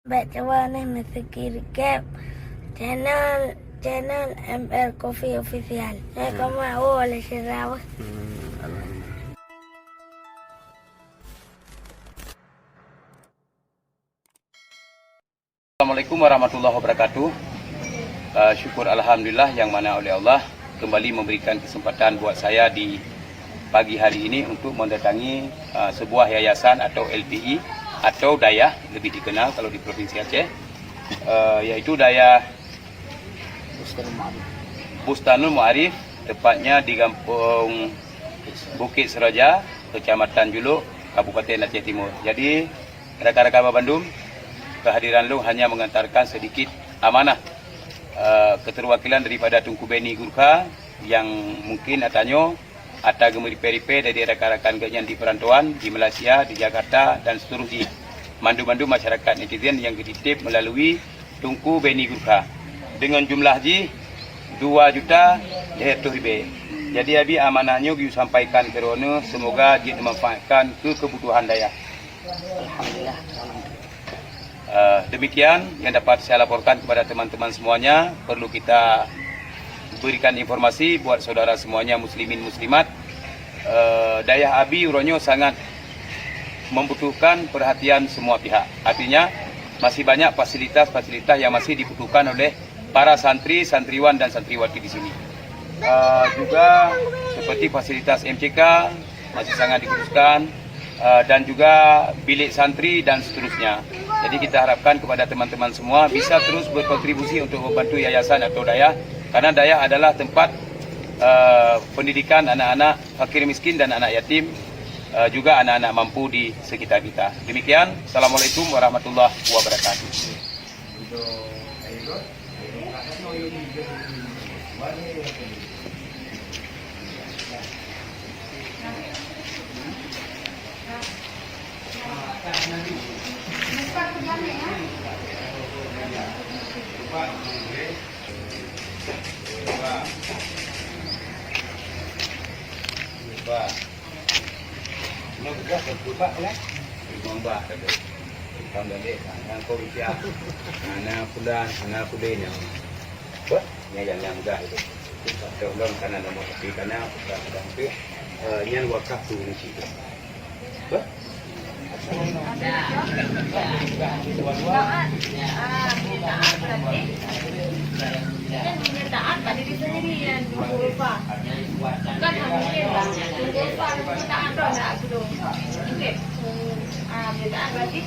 Baca warna mesti recap channel ML Coffee Official. Saya mau oleh Syirawa. Assalamualaikum warahmatullahi wabarakatuh. Syukur Alhamdulillah yang mana oleh Allah kembali memberikan kesempatan buat saya di pagi hari ini untuk mendatangi sebuah yayasan atau LPI atau Dayah, lebih dikenal kalau di Provinsi Aceh, yaitu Dayah Bustanul Mu'arif, tepatnya di Kampung Bukit Seraja, Kecamatan Juluk, Kabupaten Aceh Timur. Jadi rekan-rekan Bandung, kehadiran lu hanya mengantarkan sedikit amanah keterwakilan daripada Tunku Beni Gurkha yang mungkin atanya atau gemeri peripe dari rekan-rekan ganyan di perantauan di Malaysia, di Jakarta dan seterusnya. Mandu-mandu masyarakat netizen yang dititip melalui Tunku Beni Gurkha dengan jumlah ji 2 juta ribu. Jadi abi amanahnya biu sampaikan ke rono, semoga dia memanfaatkan ke kebutuhan Dayah. Alhamdulillah. Demikian yang dapat saya laporkan kepada teman-teman semuanya. Perlu kita berikan informasi buat saudara semuanya muslimin muslimat. Dayah abi uronyo sangat membutuhkan perhatian semua pihak. Artinya masih banyak fasilitas-fasilitas yang masih dibutuhkan oleh para santri, santriwan dan santriwati di sini. Juga seperti fasilitas MCK masih sangat dibutuhkan, dan juga bilik santri dan seterusnya. Jadi kita harapkan kepada teman-teman semua bisa terus berkontribusi untuk membantu yayasan atau Dayah, karena Dayah adalah tempat pendidikan anak-anak fakir miskin dan anak yatim, juga anak-anak mampu di sekitar kita. Demikian, Assalamualaikum warahmatullahi wabarakatuh. Yang mudah itu. Tolong karena nomor tapi karena itu yang wakaf tu ni situ. Taat pada diri sendiri yang lupa. Bukan hanya lupa, taat dah nak sudah. Okey. Taat berarti